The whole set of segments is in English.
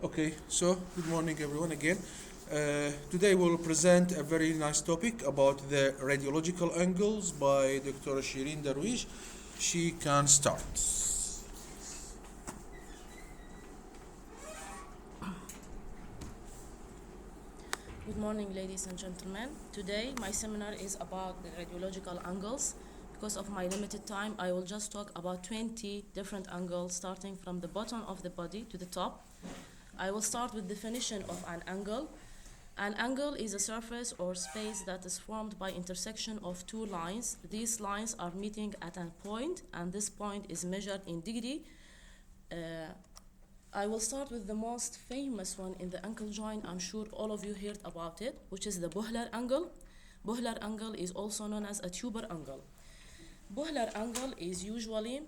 Okay, so good morning everyone again. Today we'll present a very nice topic about the radiological angles by Dr. Shirin Darwish. She can start. Good morning, ladies and gentlemen. Today, my seminar is about the radiological angles. Because of my limited time, I will just talk about 20 different angles, starting from the bottom of the body to the top. I will start with definition of an angle. An angle is a surface or space that is formed by intersection of two lines. These lines are meeting at a point, and this point is measured in degree. I will start with the most famous one in the ankle joint. I'm sure all of you heard about it, which is the Bohler angle. Bohler angle is also known as a tuber angle. Bohler angle is usually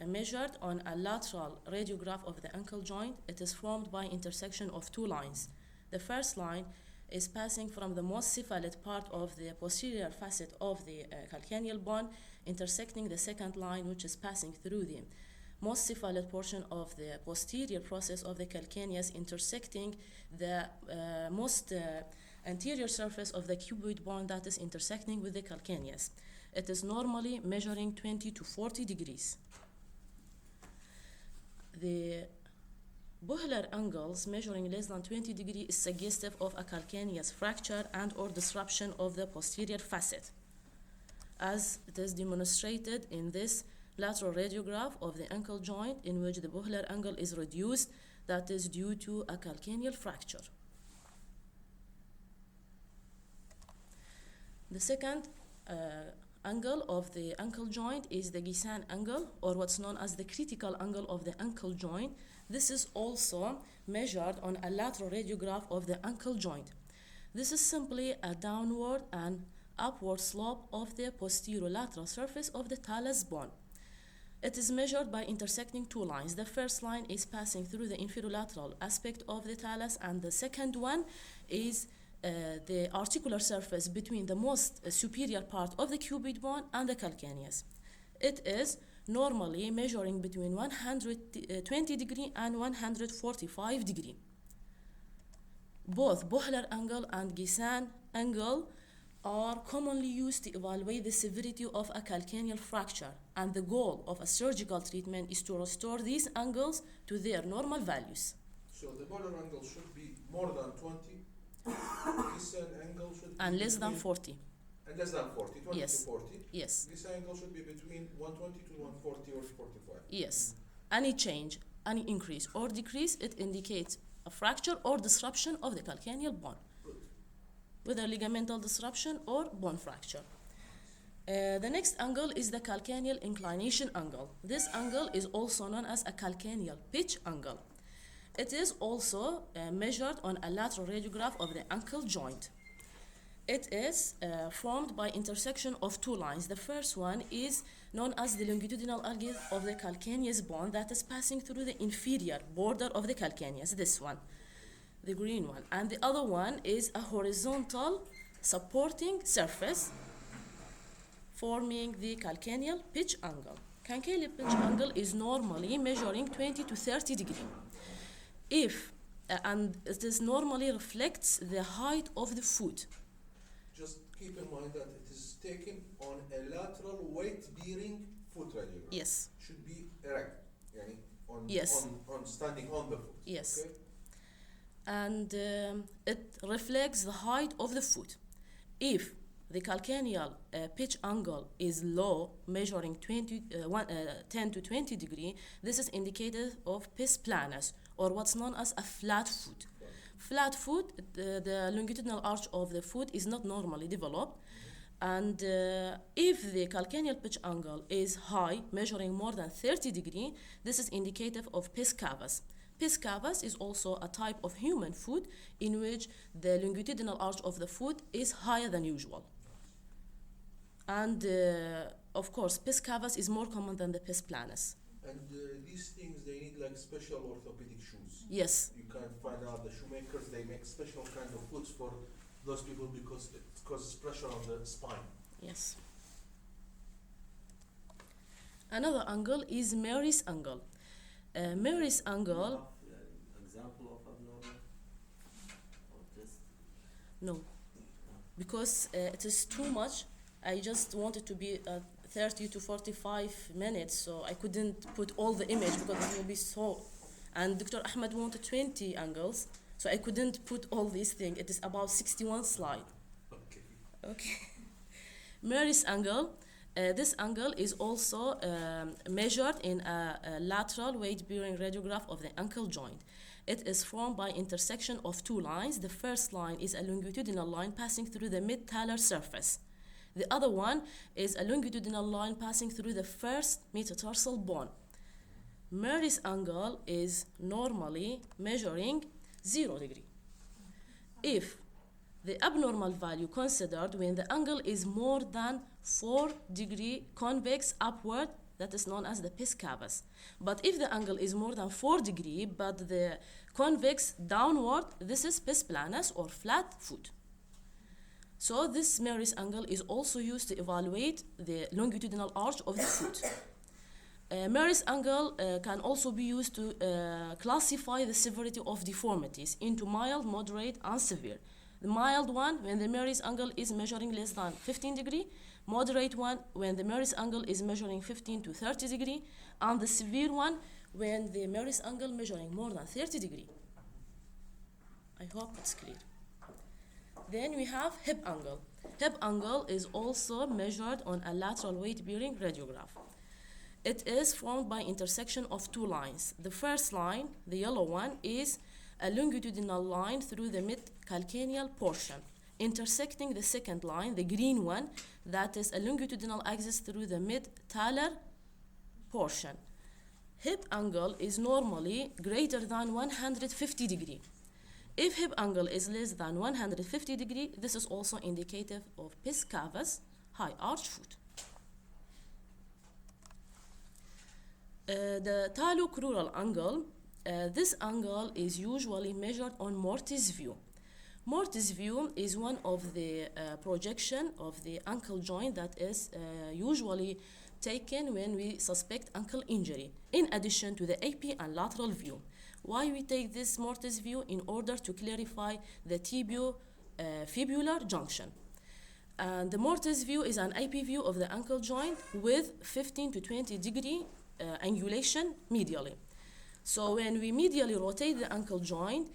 measured on a lateral radiograph of the ankle joint. It is formed by intersection of two lines. The first line is passing from the most cephalid part of the posterior facet of the calcaneal bone, intersecting the second line, which is passing through the most cephalid portion of the posterior process of the calcaneus, intersecting the most anterior surface of the cuboid bone that is intersecting with the calcaneus. It is normally measuring 20 to 40 degrees. The Bohler angles measuring less than 20 degrees is suggestive of a calcaneus fracture and or disruption of the posterior facet, as it is demonstrated in this lateral radiograph of the ankle joint, in which the Bohler angle is reduced, that is due to a calcaneal fracture. The second angle of the ankle joint is the Guisan angle, or what's known as the critical angle of the ankle joint. This is also measured on a lateral radiograph of the ankle joint. This is simply a downward and upward slope of the posterolateral surface of the talus bone. It is measured by intersecting two lines. The first line is passing through the inferolateral aspect of the talus, and the second one is the articular surface between the most superior part of the cuboid bone and the calcaneus. It is normally measuring between 120 degree and 145 degree. Both Bohler angle and Guisan angle are commonly used to evaluate the severity of a calcaneal fracture, and the goal of a surgical treatment is to restore these angles to their normal values. So the Bohler angle should be more than 20. This angle should be and less than 40. And less than 40, 20 Yes. to 40. Yes. This angle should be between 120 to 140 or 45. Yes. Any change, any increase or decrease, it indicates a fracture or disruption of the calcaneal bone, whether ligamental disruption or bone fracture. The next angle is the calcaneal inclination angle. This angle is also known as a calcaneal pitch angle. It is also measured on a lateral radiograph of the ankle joint. It is formed by intersection of two lines. The first one is known as the longitudinal angle of the calcaneus bone that is passing through the inferior border of the calcaneus, this one, the green one. And the other one is a horizontal supporting surface forming the calcaneal pitch angle. Calcaneal pitch angle is normally measuring 20 to 30 degrees. And it is normally reflects the height of the foot. Just keep in mind that it is taken on a lateral weight-bearing foot radiograph. Yes. Should be erect, yani Yes. on standing on the foot. Yes. Okay? And it reflects the height of the foot. If the calcaneal pitch angle is low, measuring 10 to 20 degrees, this is indicative of pes planus, or what's known as a flat foot. Flat foot, the longitudinal arch of the foot is not normally developed. And if the calcaneal pitch angle is high, measuring more than 30 degrees, this is indicative of pes cavus. Pes cavus is also a type of human foot in which the longitudinal arch of the foot is higher than usual. And of course, pes cavus is more common than the pes planus. And these things, they need like special orthopedic shoes. Yes. You can find out the shoemakers, they make special kind of boots for those people because it causes pressure on the spine. Yes. Another angle is Meary's angle. Meary's angle No, because it is too much. I just wanted to be 30 to 45 minutes, so I couldn't put all the image because it will be so. And Dr. Ahmed wanted 20 angles, so I couldn't put all these things. It is about 61 slide. Okay. Okay. Meary's angle. This angle is also measured in a lateral weight-bearing radiograph of the ankle joint. It is formed by intersection of two lines. The first line is a longitudinal line passing through the mid-talar surface. The other one is a longitudinal line passing through the first metatarsal bone. Meary's angle is normally measuring 0 degree. If the abnormal value considered when the angle is more than 4 degree convex upward, that is known as the pes cavus. But if the angle is more than 4 degree but the convex downward, this is pes planus or flat foot. So this Meary's angle is also used to evaluate the longitudinal arch of the foot. Meary's angle can also be used to classify the severity of deformities into mild, moderate, and severe. The mild one, when the Meary's angle is measuring less than 15 degree, moderate one, when the Meary's angle is measuring 15 to 30 degree, and the severe one, when the Meary's angle measuring more than 30 degree. I hope it's clear. Then we have hip angle. Hip angle is also measured on a lateral weight-bearing radiograph. It is formed by intersection of two lines. The first line, the yellow one, is a longitudinal line through the mid-calcaneal portion, intersecting the second line, the green one, that is a longitudinal axis through the mid-talar portion. Hip angle is normally greater than 150 degree. If hip angle is less than 150 degree, this is also indicative of pes cavus, high arch foot. The talocrural angle, this angle is usually measured on mortise view. Mortise view is one of the projection of the ankle joint that is usually taken when we suspect ankle injury, in addition to the AP and lateral view. Why we take this mortise view? In order to clarify the tibio-fibular junction. And the mortise view is an AP view of the ankle joint with 15 to 20 degree angulation medially. So when we medially rotate the ankle joint,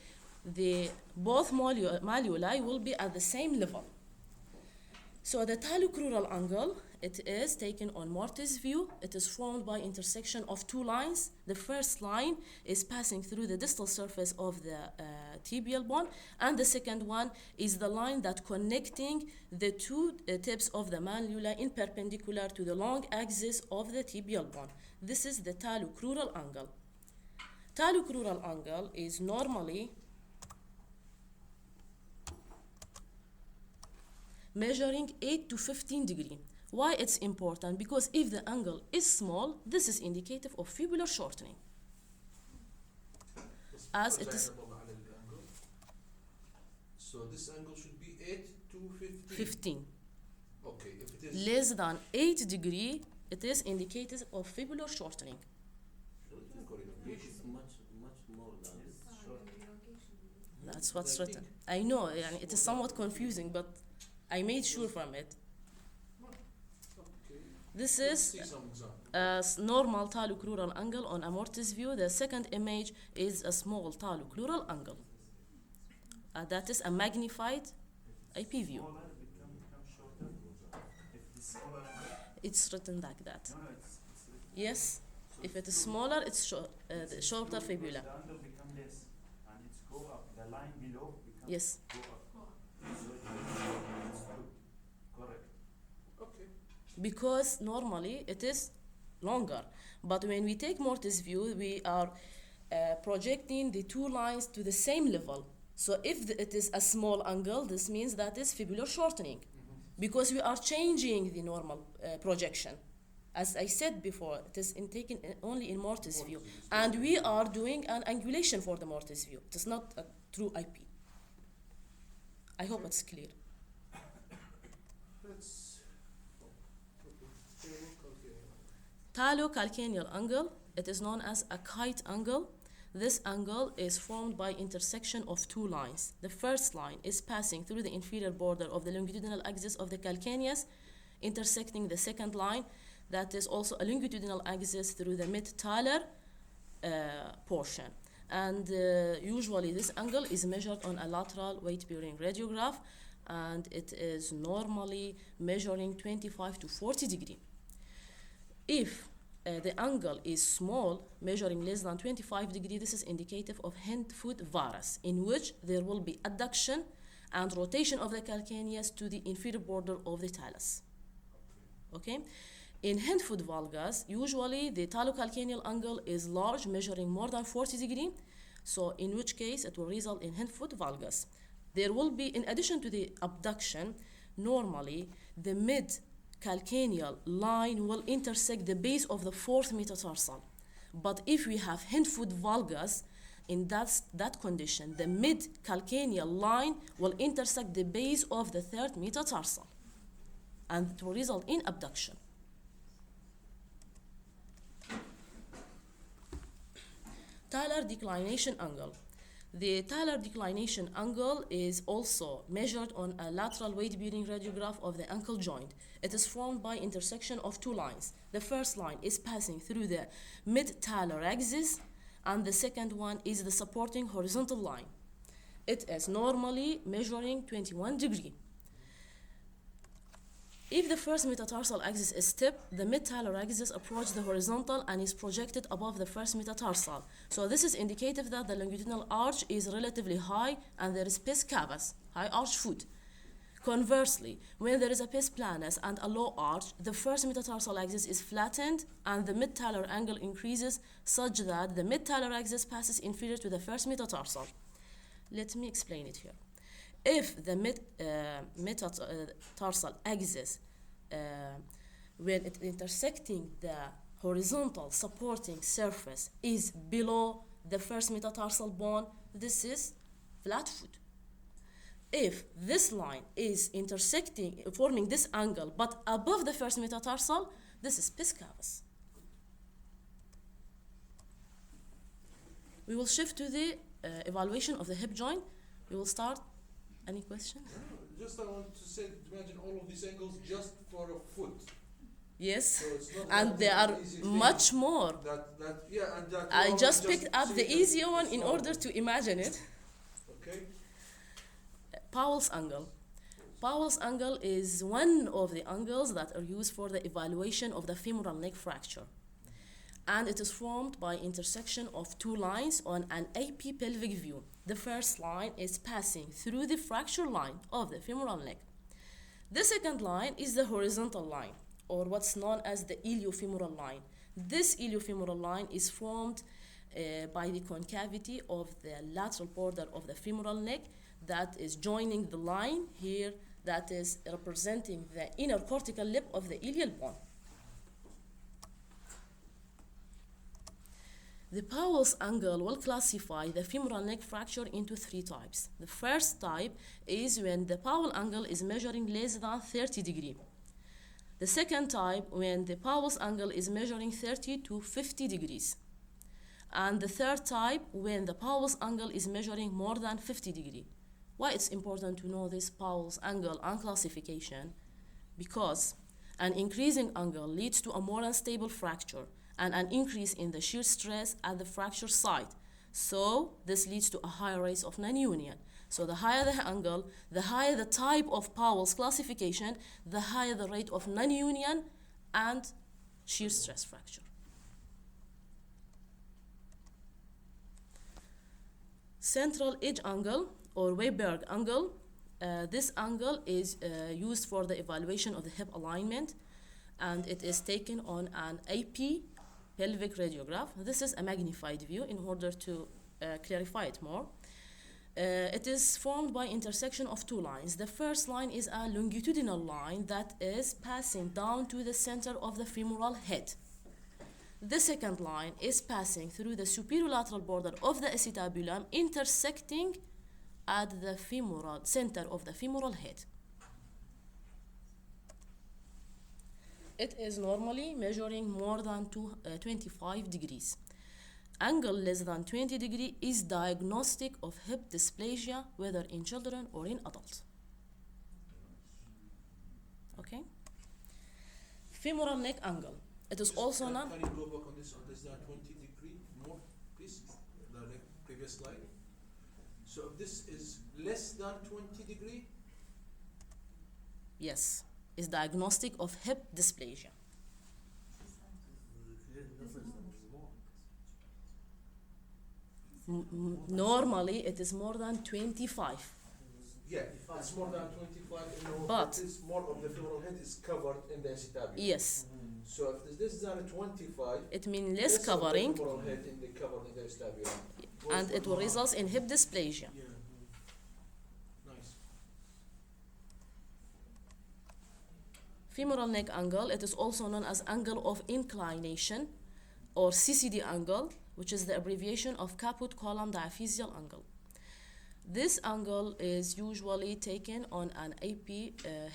both malleoli will be at the same level. So the talocrural angle, it is taken on mortise view. It is formed by intersection of two lines. The first line is passing through the distal surface of the tibial bone, and the second one is the line that connecting the two tips of the malleoli in perpendicular to the long axis of the tibial bone. This is the talocrural angle. Talocrural angle is normally measuring 8 to 15 degree. Why it's important? Because if the angle is small, this is indicative of fibular shortening. As it is so this angle should be 8 to 15. 15. Okay, if it is Less than 8 degree, it is indicative of fibular shortening. It's much more than short. That's what's written. I know, it is somewhat confusing, but I made sure from it. This is a normal talocrural angle on a mortise view. The second image is a small talocrural angle. That is a magnified IP view. It's written like that. Yes, if it is smaller, it's shorter fibula. The angle becomes less and it's go up. The line below becomes Yes. go up. So it's good. Correct. okay. Because normally it is longer. But when we take mortise view, we are projecting the two lines to the same level. So if it is a small angle, this means that is fibular shortening. Because we are changing the normal projection. As I said before, it is taken only in mortise view. And we are doing an angulation for the mortise view. It is not a true IP. I hope it's clear. That's Talo-calcaneal angle, it is known as a kite angle. This angle is formed by intersection of two lines. The first line is passing through the inferior border of the longitudinal axis of the calcaneus, intersecting the second line that is also a longitudinal axis through the mid-talar portion. And usually this angle is measured on a lateral weight-bearing radiograph, and it is normally measuring 25 to 40 degrees. If the angle is small, measuring less than 25 degrees, this is indicative of hand-foot varus, in which there will be adduction and rotation of the calcaneus to the inferior border of the talus. Okay? In hand-foot valgus, usually the talo-calcaneal angle is large, measuring more than 40 degrees, so in which case it will result in hand-foot valgus. There will be, in addition to the abduction, normally the mid-calcaneal line will intersect the base of the fourth metatarsal. But if we have hand-foot valgus, in that condition, the mid-calcaneal line will intersect the base of the third metatarsal, and it will result in abduction. Talar declination angle. The Talar declination angle is also measured on a lateral weight-bearing radiograph of the ankle joint. It is formed by intersection of two lines. The first line is passing through the mid-talar axis, and the second one is the supporting horizontal line. It is normally measuring 21 degrees. If the first metatarsal axis is tipped, the mid-talar axis approaches the horizontal and is projected above the first metatarsal. So this is indicative that the longitudinal arch is relatively high and there is pes cavus, high arch foot. Conversely, when there is a pes planus and a low arch, the first metatarsal axis is flattened and the mid-talar angle increases such that the mid-talar axis passes inferior to the first metatarsal. Let me explain it here. If the metatarsal axis, when it intersecting the horizontal supporting surface, is below the first metatarsal bone, this is flat foot. If this line is intersecting, forming this angle, but above the first metatarsal, this is pes cavus. We will shift to the evaluation of the hip joint. We will start. Any question? No, just I want to say, imagine all of these angles just for a foot. Yes, So it's not and like there an are easy thing. much more. Yeah, and that I you just already picked up see the it easier and one in solve order it. to imagine it. Okay. Powell's angle. Powell's angle is one of the angles that are used for the evaluation of the femoral neck fracture. And it is formed by intersection of two lines on an AP pelvic view. The first line is passing through the fracture line of the femoral neck. The second line is the horizontal line, or what's known as the iliofemoral line. This iliofemoral line is formed by the concavity of the lateral border of the femoral neck that is joining the line here that is representing the inner cortical lip of the ilial bone. The Powell's angle will classify the femoral neck fracture into three types. The first type is when the Powell angle is measuring less than 30 degrees. The second type, when the Powell's angle is measuring 30 to 50 degrees. And the third type, when the Powell's angle is measuring more than 50 degrees. Why it's important to know this Powell's angle and classification? Because an increasing angle leads to a more unstable fracture and an increase in the shear stress at the fracture site. So this leads to a higher rate of non-union. So the higher the angle, the higher the type of Powell's classification, the higher the rate of non-union and shear stress fracture. Central edge angle or Weiberg angle. This angle is used for the evaluation of the hip alignment, and it is taken on an AP pelvic radiograph. This is a magnified view in order to clarify it more. It is formed by intersection of two lines. The first line is a longitudinal line that is passing down to the center of the femoral head. The second line is passing through the superolateral border of the acetabulum, intersecting at the femoral center of the femoral head. It is normally measuring more than 25 degrees. Angle less than 20 degree is diagnostic of hip dysplasia, whether in children or in adults. Okay? Femoral neck angle. It is also known. Can you go back on this? Is that 20 degree more, please? The previous slide. So if this is less than 20 degree, Yes, is diagnostic of hip dysplasia. Normally, it is more than 25. yeah, it's more than 25. But- it is more of the femoral head is covered in the acetabular. Yes, So if it's less than 25, it means less of the covering, femoral head in the covered in the acetabular. and it will result in hip dysplasia. Yeah. Nice. Femoral neck angle, it is also known as angle of inclination or CCD angle, which is the abbreviation of caput column diaphysial angle. This angle is usually taken on an AP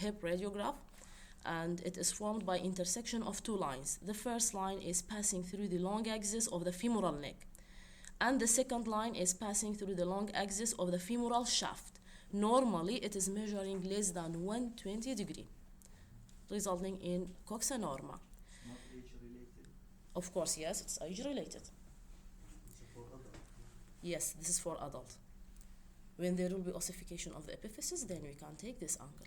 hip radiograph, and it is formed by intersection of two lines. The first line is passing through the long axis of the femoral neck, and the second line is passing through the long axis of the femoral shaft. Normally, it is measuring less than 120 degree, resulting in coxa norma. Not age related. Of course, yes, it's age related. It's for adult. Yes, this is for adult. When there will be ossification of the epiphysis, then we can take this angle.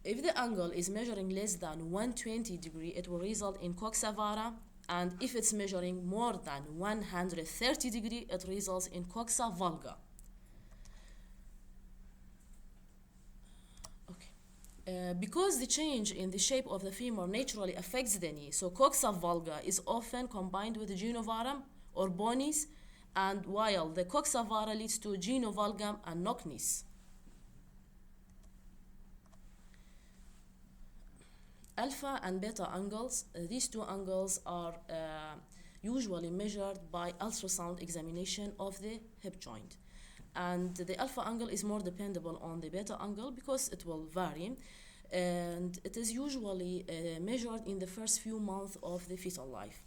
If the angle is measuring less than 120 degree, it will result in coxa vara, and if it's measuring more than 130 degree, it results in coxa vulga. Because the change in the shape of the femur naturally affects the knee, so coxa vulga is often combined with the genovarum or bonis, and while the coxa vara leads to genovalgum and knock knees. Alpha and beta angles, these two angles are usually measured by ultrasound examination of the hip joint. And the alpha angle is more dependable on the beta angle because it will vary, and it is usually measured in the first few months of the fetal life.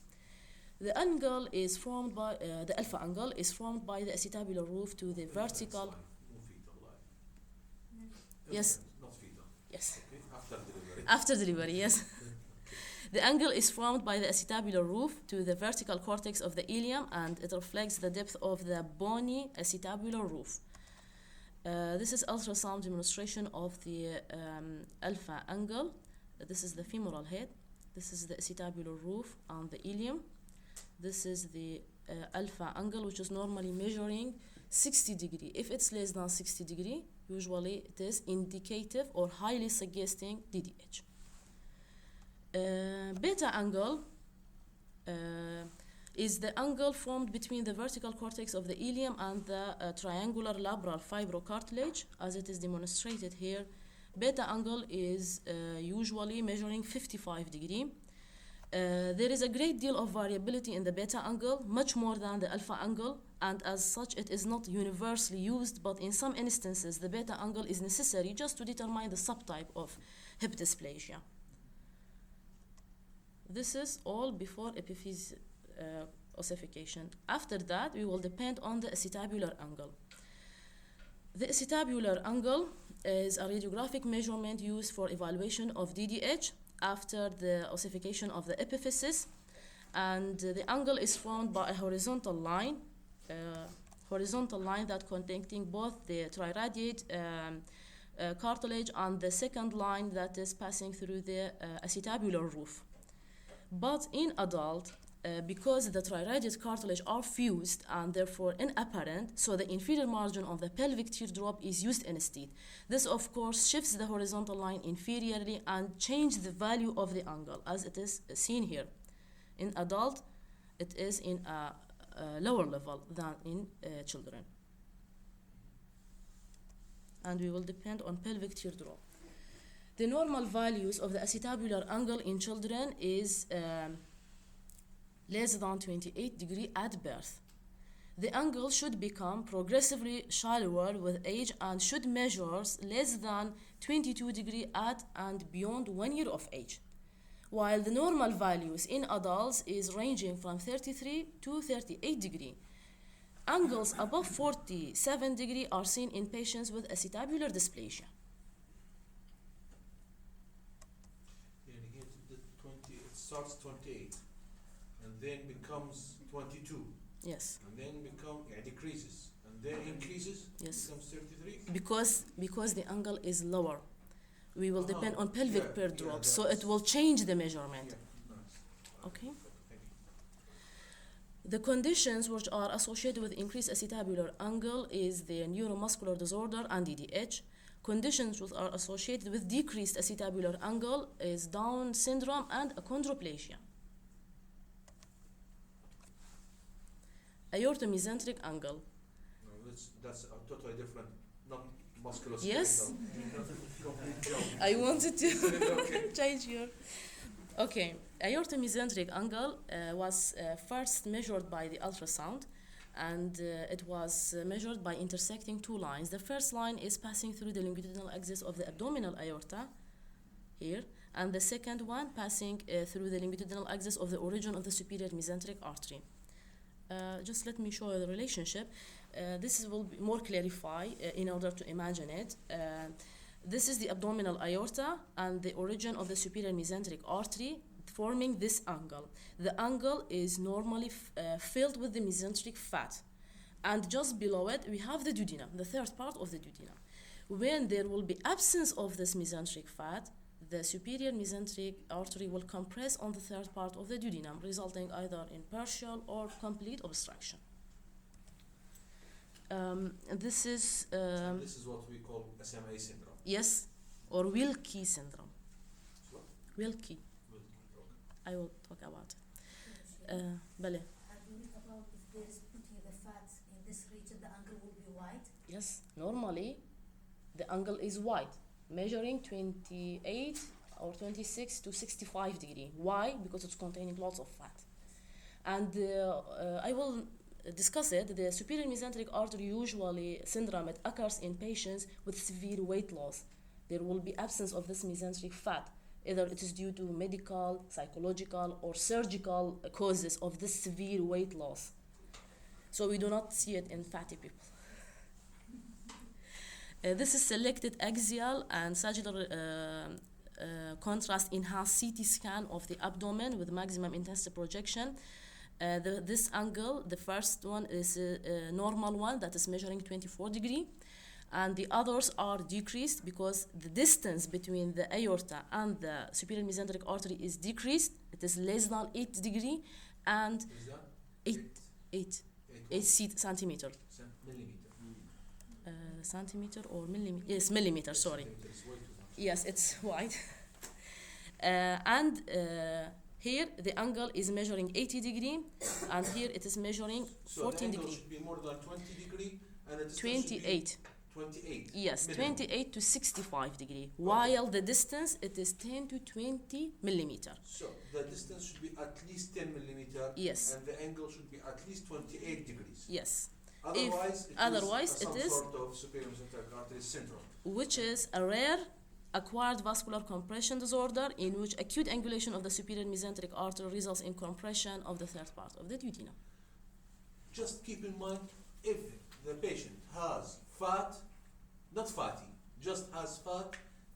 The angle is formed by the alpha angle is formed by the acetabular roof to the vertical. Yes. Not fetal. Yes. Okay. After delivery. After delivery, yes. The angle is formed by the acetabular roof to the vertical cortex of the ilium, and it reflects the depth of the bony acetabular roof. This is ultrasound demonstration of the alpha angle. This is the femoral head. This is the acetabular roof and the ilium. This is the alpha angle, which is normally measuring 60 degree. If it's less than 60 degree, usually it is indicative or highly suggesting DDH. Beta angle is the angle formed between the vertical cortex of the ilium and the triangular labral fibrocartilage, as it is demonstrated here. Beta angle is usually measuring 55 degree. There is a great deal of variability in the beta angle, much more than the alpha angle, and as such it is not universally used, but in some instances the beta angle is necessary just to determine the subtype of hip dysplasia. This is all before epiphysis ossification. After that, we will depend on the acetabular angle. The acetabular angle is a radiographic measurement used for evaluation of DDH after the ossification of the epiphysis, and the angle is formed by a horizontal line that connecting both the triradiate cartilage and the second line that is passing through the acetabular roof. But in adult, because the triradiate cartilage are fused and therefore inapparent, so the inferior margin of the pelvic teardrop is used instead. This, of course, shifts the horizontal line inferiorly and changes the value of the angle, as it is seen here. In adult, it is in a lower level than in children. And we will depend on pelvic teardrop. The normal values of the acetabular angle in children is less than 28 degree at birth. The angle should become progressively shallower with age and should measure less than 22 degree at and beyond 1 year of age. while the normal values in adults is ranging from 33 to 38 degree. Angles above 47 degree are seen in patients with acetabular dysplasia. يعني here the 20 it starts 28 and then becomes 22 Yes, and then decreases and then increases Yes. becomes 33. because the angle is lower. We will depend on pelvic yeah, per yeah, drop, that so is- it will change the measurement. Yeah, nice. Okay. Thank you. The conditions which are associated with increased acetabular angle is the neuromuscular disorder and DDH. Conditions which are associated with decreased acetabular angle is Down syndrome and achondroplasia. Aortomesenteric angle. No, that's a totally different, not muscular. Yes. Complete joke. I wanted to Okay. change your. Okay, aortomesenteric angle was first measured by the ultrasound, and it was measured by intersecting two lines. The first line is passing through the longitudinal axis of the abdominal aorta, here, and the second one passing through the longitudinal axis of the origin of the superior mesenteric artery. Just let me show you the relationship. This will be more clarify in order to imagine it. This is the abdominal aorta and the origin of the superior mesenteric artery forming this angle. The angle is normally filled with the mesenteric fat. And just below it, we have the duodenum, the third part of the duodenum. When there will be absence of this mesenteric fat, the superior mesenteric artery will compress on the third part of the duodenum, resulting either in partial or complete obstruction. This is This is what we call SMA syndrome. yes, or Wilkie syndrome. What? Wilkie, Okay. I will talk about it. Bale. Have you read about if there is putting the fat in this region, the angle will be wide? Yes, normally the angle is wide, measuring 28 or 26 to 65 degree. Why? Because it's containing lots of fat. And I will discuss it. The superior mesenteric artery usually syndrome, it occurs in patients with severe weight loss. There will be absence of this mesenteric fat. Either it is due to medical, psychological, or surgical causes of this severe weight loss. So we do not see it in fatty people. This is selected axial and sagittal contrast enhanced CT scan of the abdomen with maximum intensity projection. This angle, the first one is a normal one that is measuring 24 degree, and the others are decreased because the distance between the aorta and the superior mesenteric artery is decreased. It is less than 8 degree and Is that 8 8 centimeter. millimeter? Centimeter or millimeter? Yes, millimeter, sorry. Centimeter is way too much. Yes, it's wide. Here the angle is measuring 80 degree, and here it is measuring So 14 the angle degree. should be more than 20 degree and the distance should be 28. 28. Yes, minimum. 28 to 65 degree, while the distance it is 10 to 20 millimeter. So the distance should be at least 10 millimeter. Yes. And the angle should be at least 28 degrees. Yes, Otherwise, it some is- sort of superior mesenteric artery syndrome. which is a rare acquired vascular compression disorder in which acute angulation of the superior mesenteric artery results in compression of the third part of the duodenum. Just keep in mind, if the patient has fat, not fatty, just has fat,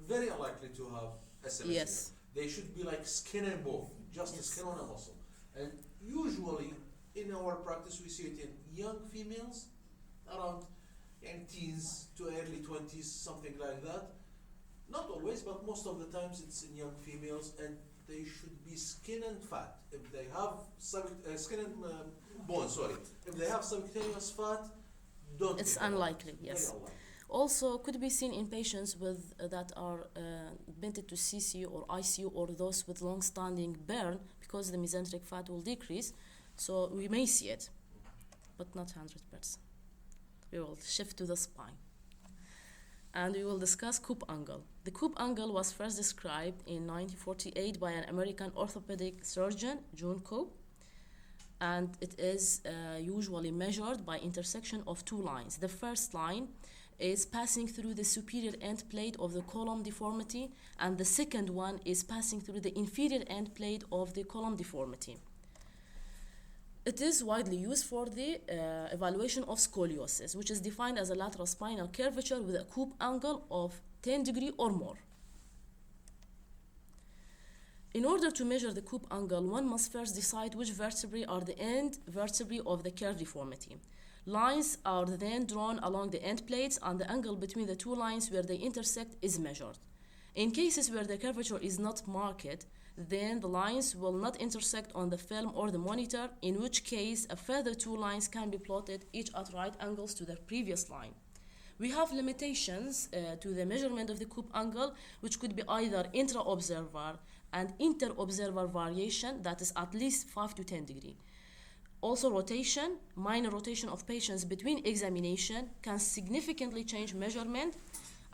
very unlikely to have SMA. Yes. They should be like skin and bone, just Yes. skin on a muscle. And usually in our practice we see it in young females, around young teens to early 20s, something like that. Not always, but most of the times it's in young females, and they should be skin and fat. If they have skin and bone, sorry. If they have subcutaneous fat, don't. It's take them out. unlikely, Very yes. unlikely. Also could be seen in patients with that are admitted to CCU or ICU, or those with long-standing burn, because the mesenteric fat will decrease. So we may see it, but not 100%. We will shift to the spine. And we will discuss Cobb angle. The Cobb angle was first described in 1948 by an American orthopedic surgeon, John Cobb, and it is usually measured by intersection of two lines. The first line is passing through the superior end plate of the column deformity, and the second one is passing through the inferior end plate of the column deformity. It is widely used for the evaluation of scoliosis, which is defined as a lateral spinal curvature with a Cobb angle of 10 degrees or more. In order to measure the Cobb angle, one must first decide which vertebrae are the end vertebrae of the curve deformity. Lines are then drawn along the end plates, and the angle between the two lines where they intersect is measured. In cases where the curvature is not marked, then the lines will not intersect on the film or the monitor, in which case a further two lines can be plotted, each at right angles to the previous line. We have limitations to the measurement of the Cobb angle, which could be either intra-observer and inter-observer variation, that is at least 5 to 10 degrees. Also rotation, minor rotation of patients between examination can significantly change measurement,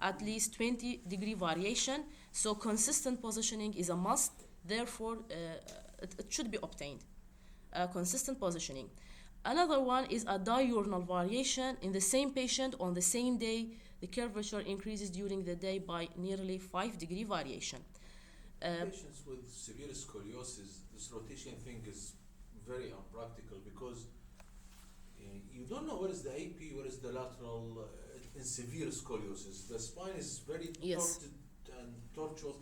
at least 20 degree variation, so consistent positioning is a must, therefore it should be obtained. Consistent positioning. Another one is a diurnal variation in the same patient on the same day. The curvature increases during the day by nearly 5 degree variation. Patients with severe scoliosis, this rotation thing is very unpractical because you don't know where is the AP, where is the lateral in severe scoliosis. The spine is very torted and tortuous.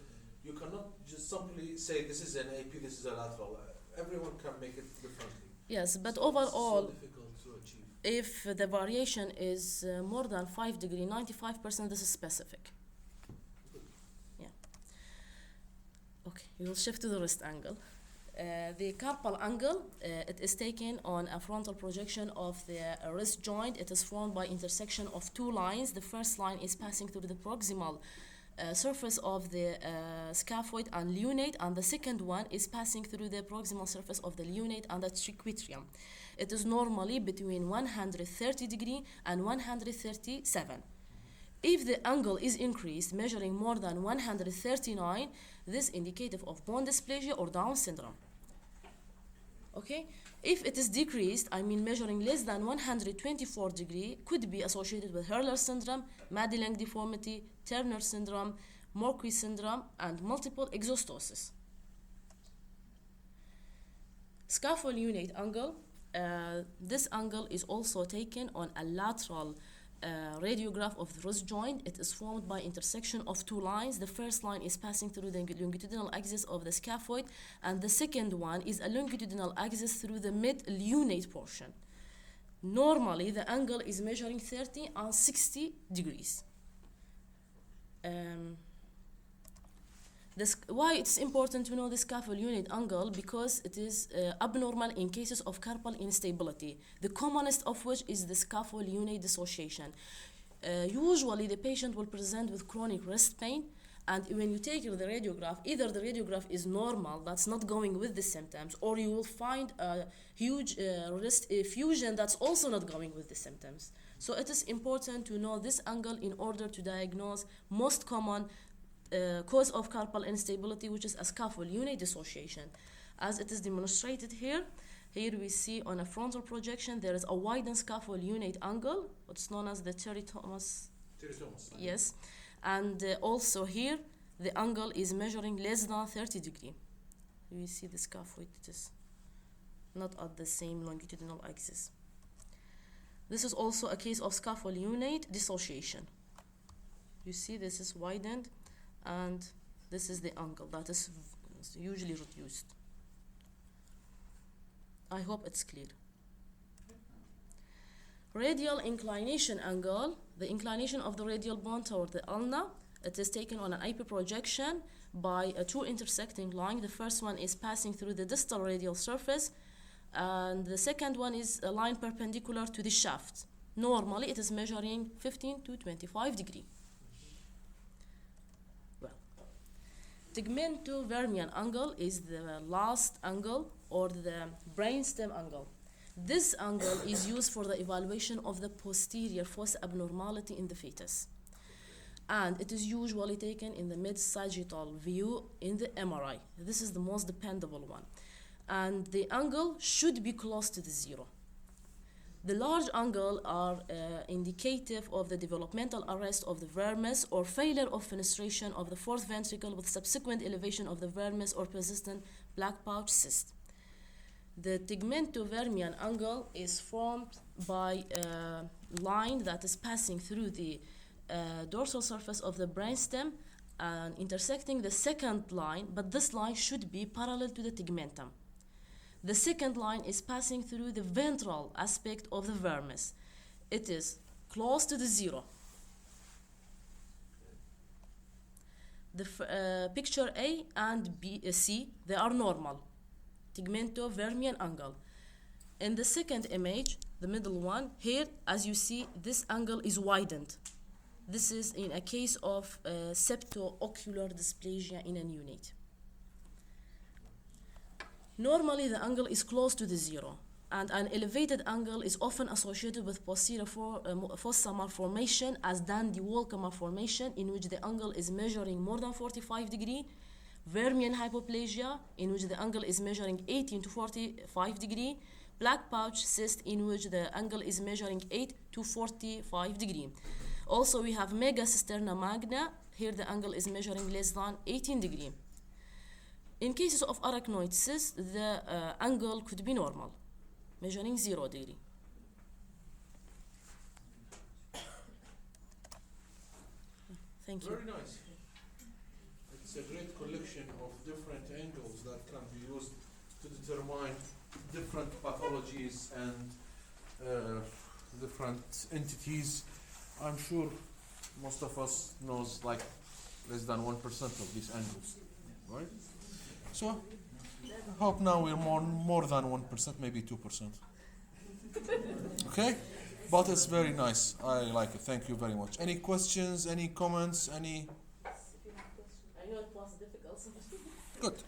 You cannot just simply say this is an AP, this is a lateral. Everyone can make it differently. Yes, but So overall, it's so difficult to achieve. if the variation is more than 5 degree, 95% this is specific. Yeah. Okay, we will shift to the wrist angle. The carpal angle, it is taken on a frontal projection of the wrist joint. It is formed by intersection of two lines. The first line is passing through the proximal surface of the scaphoid and lunate, and the second one is passing through the proximal surface of the lunate and the triquetrum. It is normally between 130 degree and 137. If the angle is increased, measuring more than 139, this is indicative of bone dysplasia or Down syndrome. Okay? If it is decreased, I mean measuring less than 124 degree, could be associated with Hurler syndrome, Madelung deformity, Turner syndrome, Morquis syndrome, and multiple exostosis. Scaphoid lunate angle. This angle is also taken on a lateral radiograph of the wrist joint. It is formed by intersection of two lines. The first line is passing through the longitudinal axis of the scaphoid, and the second one is a longitudinal axis through the mid-lunate portion. Normally, the angle is measuring 30 and 60 degrees. Why it's important to know the scaphoid lunate angle? Because it is abnormal in cases of carpal instability, the commonest of which is the scaphoid lunate dissociation. Usually the patient will present with chronic wrist pain, and when you take the radiograph, either the radiograph is normal, that's not going with the symptoms, or you will find a huge wrist effusion that's also not going with the symptoms. So it is important to know this angle in order to diagnose most common cause of carpal instability, which is a scaphoid lunate dissociation. As it is demonstrated here, we see on a frontal projection there is a widened scaphoid lunate angle, what's known as the Terry Thomas. Yes, and also here the angle is measuring less than 30 degree. We see the scaphoid, it is not at the same longitudinal axis. This is also a case of scaphoid lunate dissociation. You see this is widened, and this is the angle that is usually reduced. I hope it's clear. Radial inclination angle, the inclination of the radial bone toward the ulna. It is taken on an IP projection by a two intersecting line. The first one is passing through the distal radial surface, and the second one is a line perpendicular to the shaft. Normally it is measuring 15 to 25 degree. Tegmento-vermian angle is the last angle, or the brainstem angle. This angle is used for the evaluation of the posterior fossa abnormality in the fetus, and it is usually taken in the mid-sagittal view in the MRI. This is the most dependable one, and the angle should be close to the zero. The large angle are indicative of the developmental arrest of the vermis or failure of fenestration of the fourth ventricle with subsequent elevation of the vermis or persistent black pouch cyst. The tegmentovermian angle is formed by a line that is passing through the dorsal surface of the brainstem and intersecting the second line, but this line should be parallel to the tegmentum. The second line is passing through the ventral aspect of the vermis. It is close to the zero. The picture A and B, C, they are normal. Tegmentovermian angle. In the second image, the middle one, here, as you see, this angle is widened. This is in a case of septo-ocular dysplasia in a neonate. Normally, the angle is close to the zero, and an elevated angle is often associated with posterior fossa malformation as Dandy-Walker malformation, in which the angle is measuring more than 45 degrees, vermian hypoplasia, in which the angle is measuring 18 to 45 degrees, black pouch cyst, in which the angle is measuring 8 to 45 degrees. Also, we have megacisterna magna. Here, the angle is measuring less than 18 degrees. In cases of arachnoid cyst, the angle could be normal, measuring 0 degree. Thank you. Very nice. It's a great collection of different angles that can be used to determine different pathologies and different entities. I'm sure most of us knows like less than 1% of these angles, right? So, hope now we're more than 1%, maybe 2%. Okay? But it's very nice. I like it. Thank you very much. Any questions? Any comments? Any? I know it was difficult. Good.